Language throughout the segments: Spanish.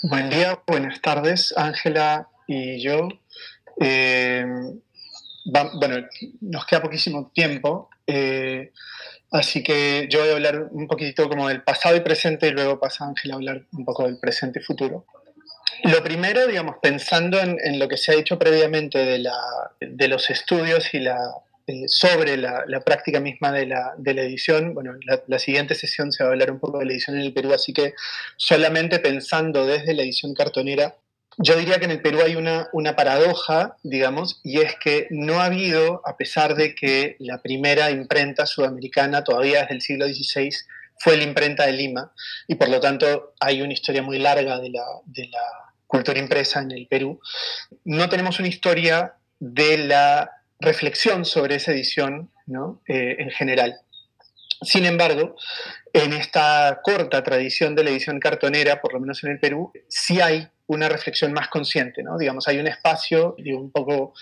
Buen día, buenas tardes, Ángela y yo. Eh, bueno, nos queda poquísimo tiempo, así que yo voy a hablar un poquitito como del pasado y presente y luego pasa Ángela a hablar un poco del presente y futuro. Lo primero, digamos, pensando en lo que se ha dicho previamente de los estudios y sobre la práctica misma de la edición, bueno, la siguiente sesión se va a hablar un poco de la edición en el Perú, así que solamente pensando desde la edición cartonera, yo diría que en el Perú hay una paradoja, digamos, y es que no ha habido, a pesar de que la primera imprenta sudamericana, todavía desde el siglo XVI, fue la imprenta de Lima, y por lo tanto hay una historia muy larga de la cultura impresa en el Perú. No tenemos una historia de la reflexión sobre esa edición, ¿no? En general. Sin embargo, en esta corta tradición de la edición cartonera, por lo menos en el Perú, sí hay una reflexión más consciente, ¿no? Digamos, hay un espacio, digo, un poco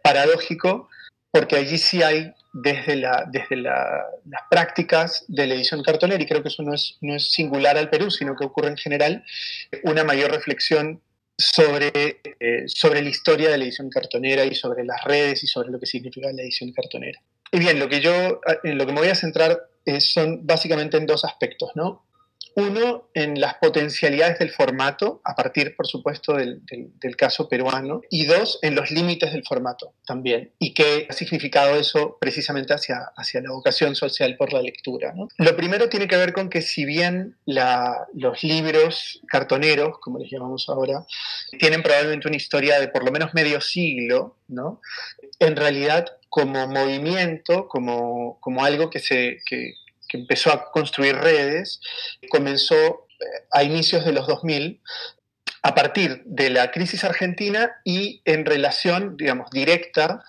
paradójico, porque allí sí hay las prácticas de la edición cartonera, y creo que eso no es singular al Perú, sino que ocurre en general, una mayor reflexión sobre la historia de la edición cartonera y sobre las redes y sobre lo que significa la edición cartonera. Y bien, en lo que me voy a centrar son básicamente en dos aspectos, ¿no? Uno, en las potencialidades del formato, a partir, por supuesto, del caso peruano, y dos, en los límites del formato también, y qué ha significado eso precisamente hacia la vocación social por la lectura, ¿no? Lo primero tiene que ver con que si bien los libros cartoneros, como les llamamos ahora, tienen probablemente una historia de por lo menos medio siglo, ¿no? En realidad, como movimiento, como algo que empezó a construir redes, comenzó a inicios de los 2000, a partir de la crisis argentina y en relación, digamos, directa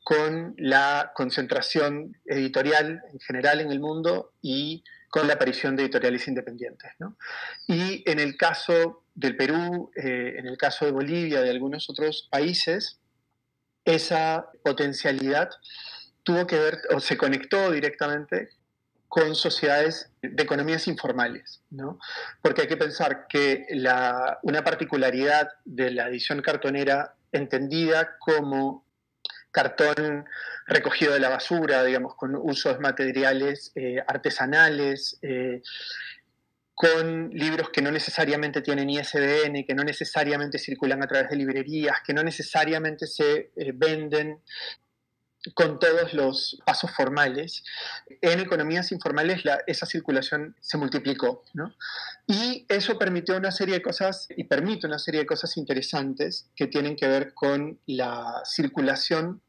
con la concentración editorial en general en el mundo y con la aparición de editoriales independientes, ¿no? Y en el caso del Perú, en el caso de Bolivia, de algunos otros países, esa potencialidad tuvo que ver o se conectó directamente con sociedades de economías informales, ¿no? Porque hay que pensar que una particularidad de la edición cartonera entendida como cartón recogido de la basura, digamos, con usos materiales artesanales, con libros que no necesariamente tienen ISBN, que no necesariamente circulan a través de librerías, que no necesariamente se venden con todos los pasos formales. En economías informales esa circulación se multiplicó, ¿no? Y eso permitió una serie de cosas, y permite una serie de cosas interesantes que tienen que ver con la circulación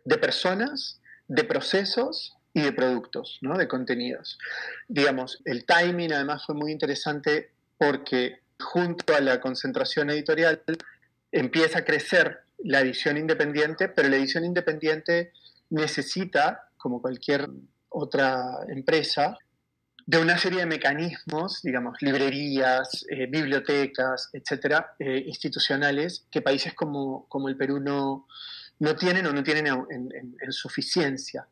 de personas, de procesos y de productos, ¿no? De contenidos. Digamos, el timing además fue muy interesante porque junto a la concentración editorial empieza a crecer la edición independiente, pero la edición independiente necesita, como cualquier otra empresa, de una serie de mecanismos, digamos, librerías, bibliotecas, etcétera, institucionales, que países como el Perú no tienen o no tienen en suficiencia.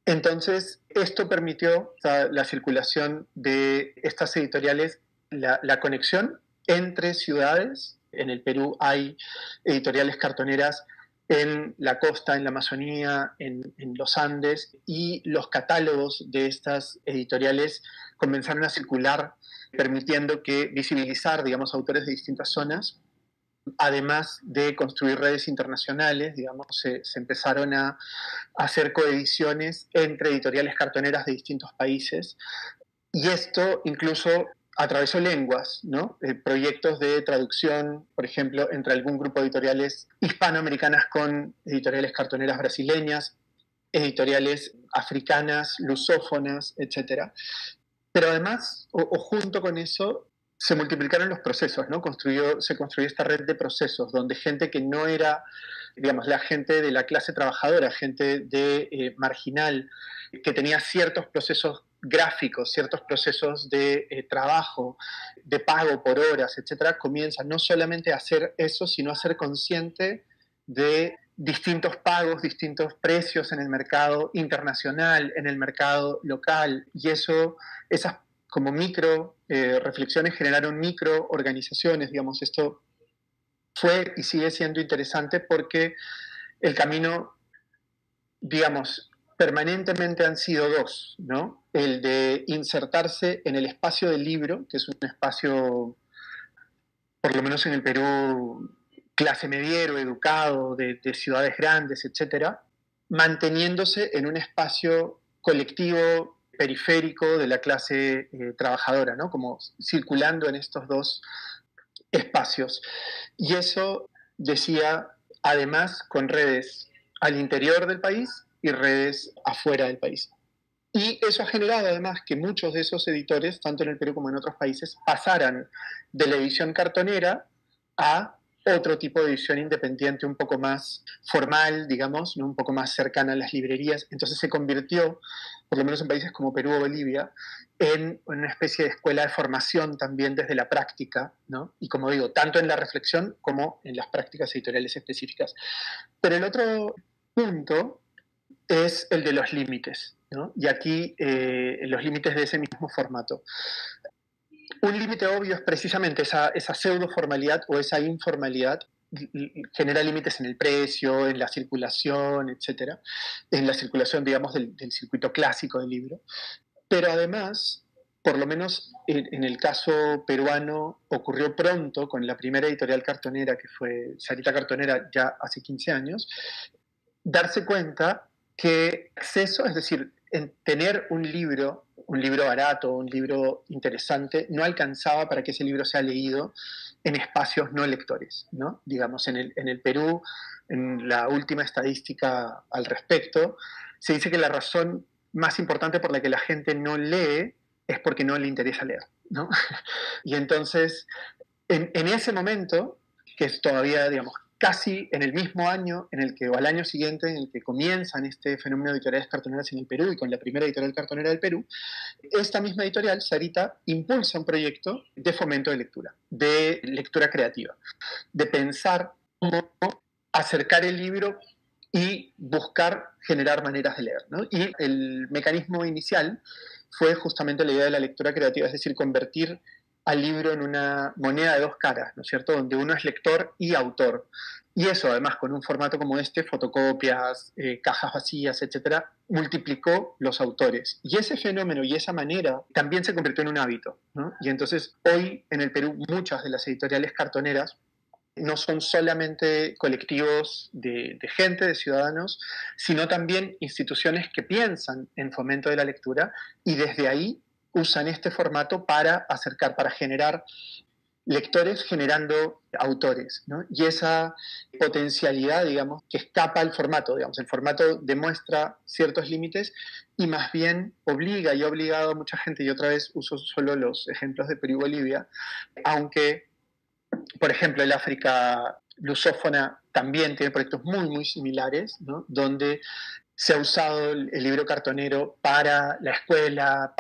Entonces, esto permitió la circulación de estas editoriales, la conexión entre ciudades. En el Perú hay editoriales cartoneras en la costa, en la Amazonía, en los Andes, y los catálogos de estas editoriales comenzaron a circular, permitiendo que visibilizar, digamos, autores de distintas zonas, además de construir redes internacionales. Digamos, se empezaron a hacer coediciones entre editoriales cartoneras de distintos países, y esto incluso atravesó lenguas, ¿no? Proyectos de traducción, por ejemplo, entre algún grupo de editoriales hispanoamericanas con editoriales cartoneras brasileñas, editoriales africanas, lusófonas, etcétera. Pero además, o junto con eso, se multiplicaron los procesos, ¿no? Se construyó esta red de procesos donde gente que no era, digamos, la gente de la clase trabajadora, gente marginal, que tenía ciertos procesos gráficos, ciertos procesos de trabajo, de pago por horas, etcétera, comienza no solamente a hacer eso, sino a ser consciente de distintos pagos, distintos precios en el mercado internacional, en el mercado local, y esas como micro reflexiones generaron micro organizaciones, digamos, esto fue y sigue siendo interesante porque el camino, digamos, permanentemente han sido dos, ¿no? El de insertarse en el espacio del libro, que es un espacio, por lo menos en el Perú, clase mediero, educado, de ciudades grandes, etcétera, manteniéndose en un espacio colectivo, periférico de la clase trabajadora, ¿no? Como circulando en estos dos espacios. Y eso, decía, además con redes al interior del país y redes afuera del país. Y eso ha generado además que muchos de esos editores, tanto en el Perú como en otros países, pasaran de la edición cartonera a otro tipo de edición independiente un poco más formal, digamos, ¿no? Un poco más cercana a las librerías. Entonces se convirtió, por lo menos en países como Perú o Bolivia, en una especie de escuela de formación también desde la práctica, ¿no? Y como digo, tanto en la reflexión como en las prácticas editoriales específicas. Pero el otro punto es el de los límites, ¿no? Y aquí los límites de ese mismo formato. Un límite obvio es precisamente esa pseudo formalidad o esa informalidad. Genera límites en el precio, en la circulación, etcétera, en la circulación, digamos, del circuito clásico del libro. Pero además, por lo menos en el caso peruano, ocurrió pronto con la primera editorial cartonera, que fue Sarita Cartonera, ya hace 15 años, darse cuenta que acceso, es decir, en tener un libro barato, un libro interesante, no alcanzaba para que ese libro sea leído en espacios no lectores, ¿no? Digamos, en el Perú, en la última estadística al respecto, se dice que la razón más importante por la que la gente no lee es porque no le interesa leer, ¿no? Y entonces, en ese momento, que es todavía, digamos, casi en el mismo año en el que, o al año siguiente en el que comienzan este fenómeno de editoriales cartoneras en el Perú y con la primera editorial cartonera del Perú, esta misma editorial, Sarita, impulsa un proyecto de fomento de lectura creativa, de pensar cómo acercar el libro y buscar generar maneras de leer, ¿no? Y el mecanismo inicial fue justamente la idea de la lectura creativa, es decir, convertir al libro en una moneda de dos caras, ¿no es cierto?, donde uno es lector y autor. Y eso, además, con un formato como este, fotocopias, cajas vacías, etcétera, multiplicó los autores. Y ese fenómeno y esa manera también se convirtió en un hábito, ¿no? Y entonces, hoy en el Perú, muchas de las editoriales cartoneras no son solamente colectivos de gente, de ciudadanos, sino también instituciones que piensan en fomento de la lectura y desde ahí usan este formato para acercar, para generar lectores generando autores, ¿no? Y esa potencialidad, digamos, que escapa al formato, digamos, el formato demuestra ciertos límites y más bien obliga y ha obligado a mucha gente, y otra vez uso solo los ejemplos de Perú y Bolivia, aunque por ejemplo, el África lusófona también tiene proyectos muy, muy similares, ¿no? Donde se ha usado el libro cartonero para la escuela,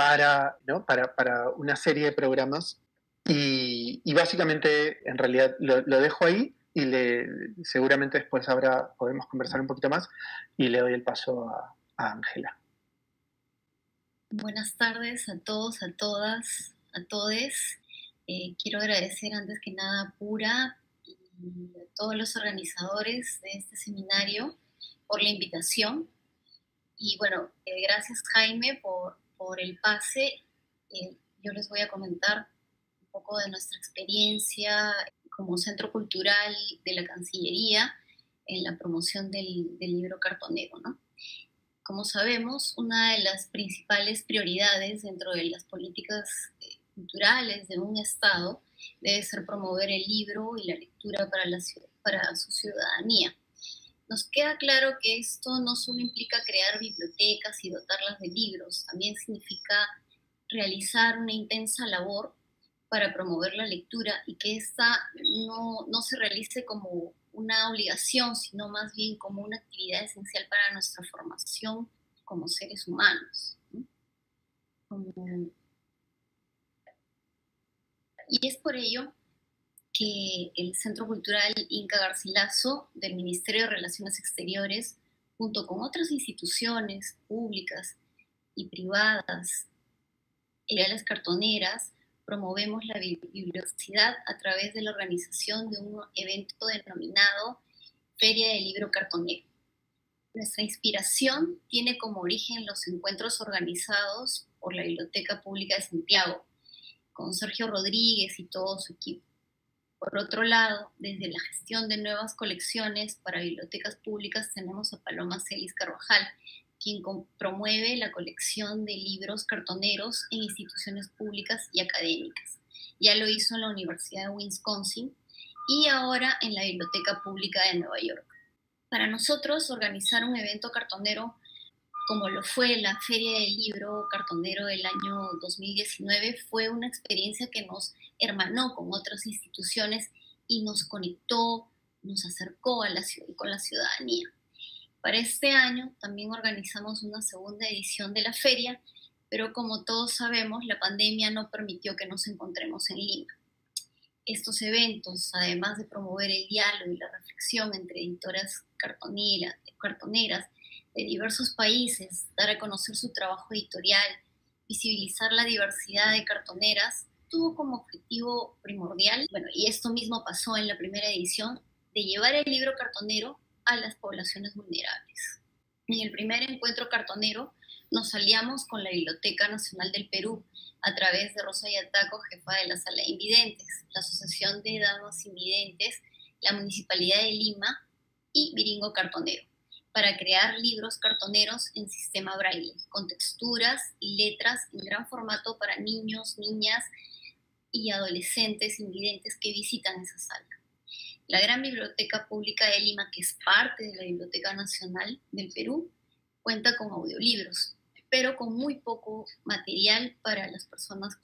¿no? para una serie de programas. Y básicamente, en realidad, lo dejo ahí y seguramente después podemos conversar un poquito más y le doy el paso a Ángela. Buenas tardes a todos, a todas, a todes. Quiero agradecer antes que nada a Pura y a todos los organizadores de este seminario por la invitación. Y bueno, gracias Jaime por el pase. Yo les voy a comentar un poco de nuestra experiencia como Centro Cultural de la Cancillería en la promoción del libro cartonero, ¿no? Como sabemos, una de las principales prioridades dentro de las políticas culturales de un Estado debe ser promover el libro y la lectura para su ciudadanía. Nos queda claro que esto no solo implica crear bibliotecas y dotarlas de libros, también significa realizar una intensa labor para promover la lectura y que ésta no se realice como una obligación, sino más bien como una actividad esencial para nuestra formación como seres humanos, ¿no? Y es por ello que el Centro Cultural Inca Garcilaso del Ministerio de Relaciones Exteriores, junto con otras instituciones públicas y privadas Editoriales Cartoneras promovemos la bibliosidad a través de la organización de un evento denominado Feria del Libro Cartonero. Nuestra inspiración tiene como origen los encuentros organizados por la Biblioteca Pública de Santiago, con Sergio Rodríguez y todo su equipo. Por otro lado, desde la gestión de nuevas colecciones para bibliotecas públicas tenemos a Paloma Celis Carvajal, quien promueve la colección de libros cartoneros en instituciones públicas y académicas. Ya lo hizo en la Universidad de Wisconsin y ahora en la Biblioteca Pública de Nueva York. Para nosotros, organizar un evento cartonero como lo fue la Feria del Libro Cartonero del año 2019 fue una experiencia que nos hermanó con otras instituciones y nos conectó, nos acercó a con la ciudadanía. Para este año también organizamos una segunda edición de la feria, pero como todos sabemos, la pandemia no permitió que nos encontremos en Lima. Estos eventos, además de promover el diálogo y la reflexión entre editoras cartoneras de diversos países, dar a conocer su trabajo editorial, visibilizar la diversidad de cartoneras, tuvo como objetivo primordial, y esto mismo pasó en la primera edición, de llevar el libro cartonero a las poblaciones vulnerables. En el primer encuentro cartonero nos aliamos con la Biblioteca Nacional del Perú a través de Rosa Yataco, jefa de la Sala de Invidentes, la Asociación de Damas Invidentes, la Municipalidad de Lima y Viringo Cartonero, para crear libros cartoneros en sistema braille, con texturas y letras en gran formato para niños, niñas y adolescentes invidentes que visitan esa sala. La Gran Biblioteca Pública de Lima, que es parte de la Biblioteca Nacional del Perú, cuenta con audiolibros, pero con muy poco material para las personas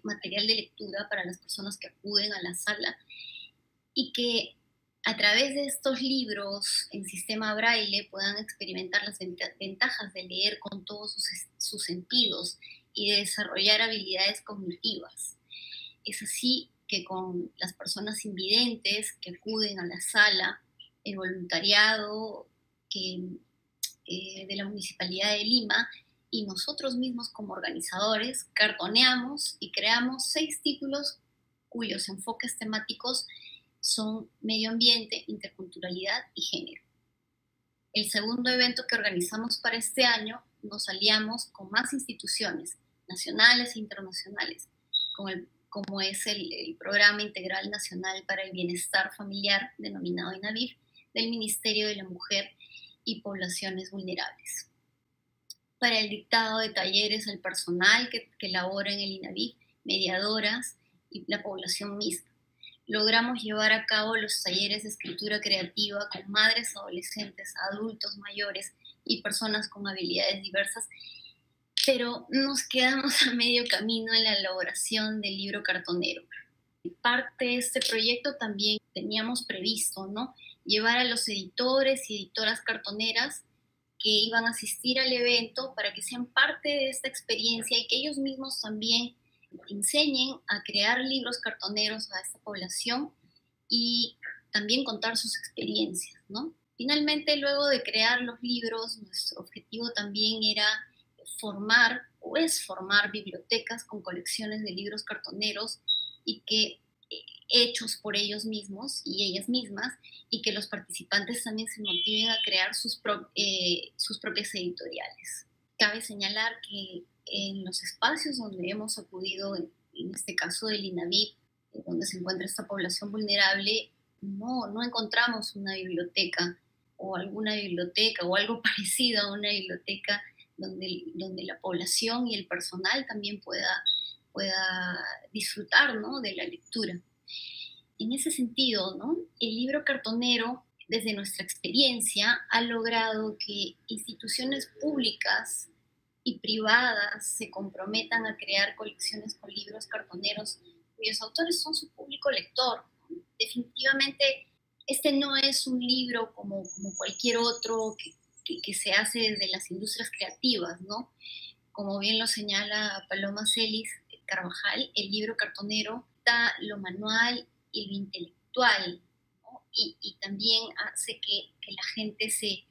material de lectura para las personas que acuden a la sala, y que a través de estos libros en sistema braille puedan experimentar las ventajas de leer con todos sus sentidos y de desarrollar habilidades cognitivas. Es así que con las personas invidentes que acuden a la sala, el voluntariado de la Municipalidad de Lima y nosotros mismos como organizadores cartoneamos y creamos 6 títulos cuyos enfoques temáticos son medio ambiente, interculturalidad y género. El segundo evento que organizamos para este año nos aliamos con más instituciones nacionales e internacionales, como es el Programa Integral Nacional para el Bienestar Familiar, denominado INAVIF, del Ministerio de la Mujer y Poblaciones Vulnerables. Para el dictado de talleres al personal que labora en el INAVIF, mediadoras y la población misma. Logramos llevar a cabo los talleres de escritura creativa con madres, adolescentes, adultos mayores y personas con habilidades diversas, pero nos quedamos a medio camino en la elaboración del libro cartonero. Parte de este proyecto también teníamos previsto, ¿no?, llevar a los editores y editoras cartoneras que iban a asistir al evento para que sean parte de esta experiencia y que ellos mismos también enseñen a crear libros cartoneros a esta población y también contar sus experiencias, ¿no? Finalmente, luego de crear los libros, nuestro objetivo también era formar bibliotecas con colecciones de libros cartoneros y que hechos por ellos mismos y ellas mismas, y que los participantes también se motiven a crear sus propias editoriales. Cabe señalar que en los espacios donde hemos acudido, en este caso del INAVIF, donde se encuentra esta población vulnerable, no encontramos una biblioteca o alguna biblioteca o algo parecido a una biblioteca donde la población y el personal también pueda disfrutar, ¿no?, de la lectura. En ese sentido, ¿no?, el libro cartonero, desde nuestra experiencia, ha logrado que instituciones públicas y privadas se comprometan a crear colecciones con libros cartoneros cuyos autores son su público lector. Definitivamente, este no es un libro como cualquier otro que se hace desde las industrias creativas, ¿no? Como bien lo señala Paloma Celis Carvajal, el libro cartonero da lo manual y lo intelectual, ¿no? Y también hace que la gente se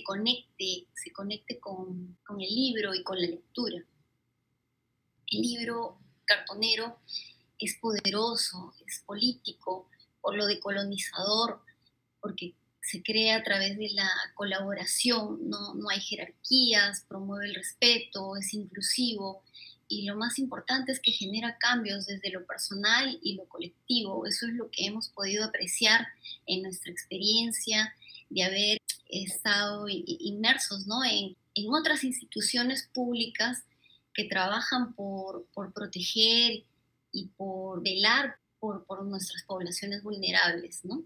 conecte con el libro y con la lectura. El libro Cartonero es poderoso, es político, por lo decolonizador, porque se crea a través de la colaboración, no hay jerarquías, promueve el respeto, es inclusivo y lo más importante es que genera cambios desde lo personal y lo colectivo. Eso es lo que hemos podido apreciar en nuestra experiencia de haber estado inmersos, ¿no? en otras instituciones públicas que trabajan por proteger y por velar por nuestras poblaciones vulnerables, ¿no?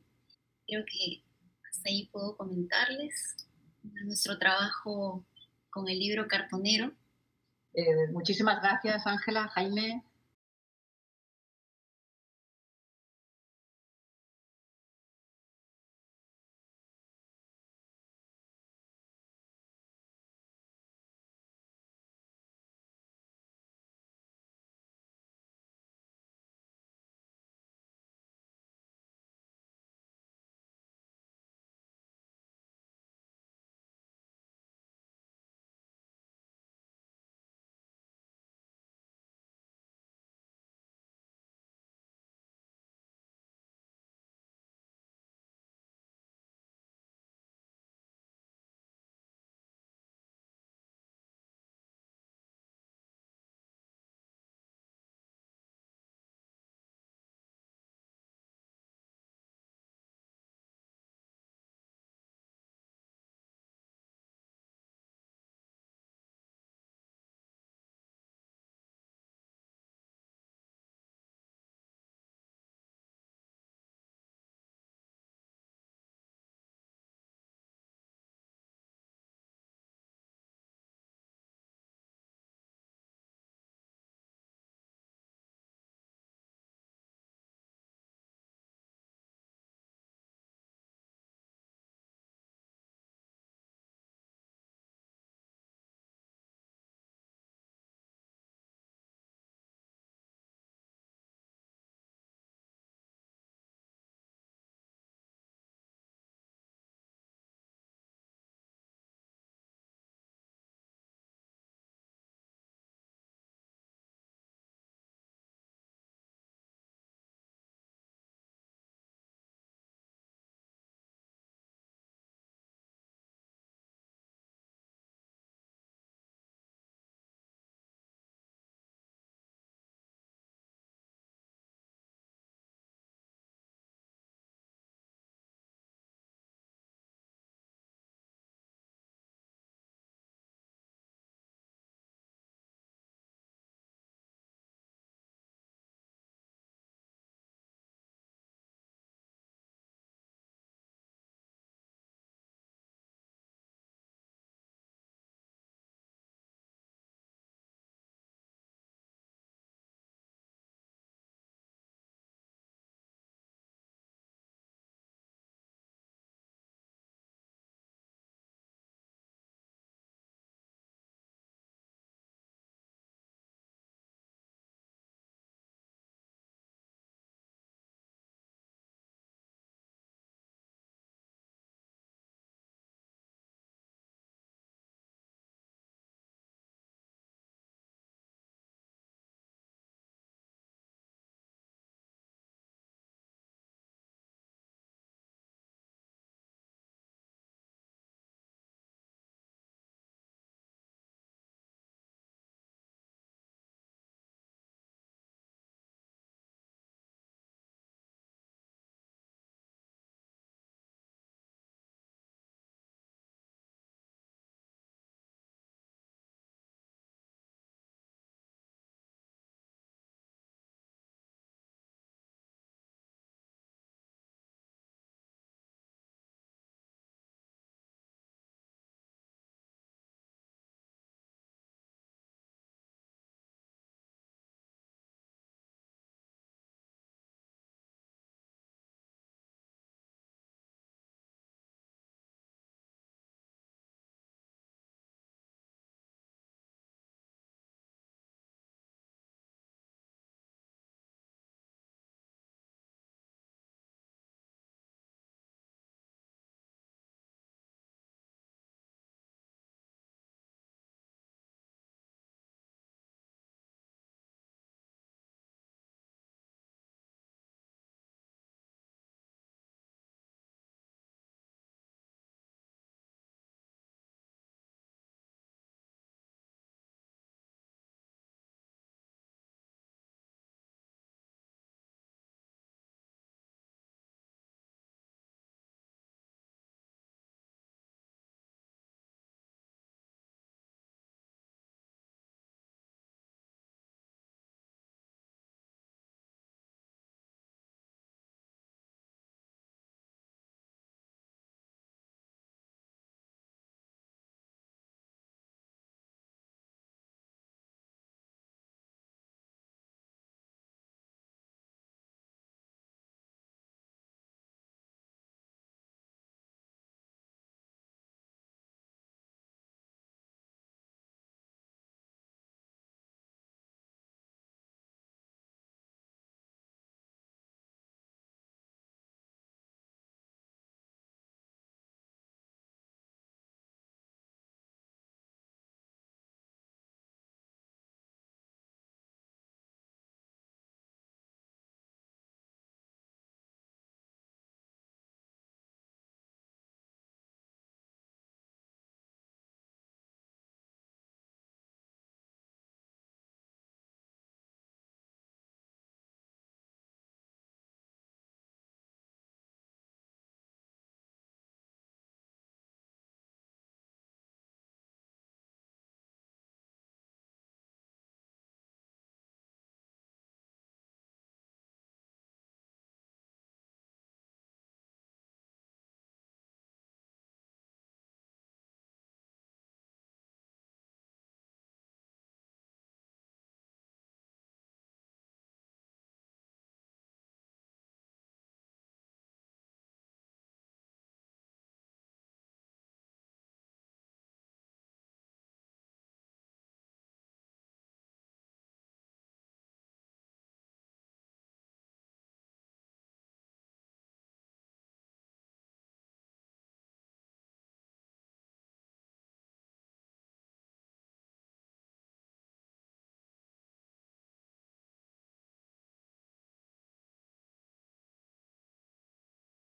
Creo que hasta ahí puedo comentarles nuestro trabajo con el libro Cartonero. Muchísimas gracias, Ángela, Jaime.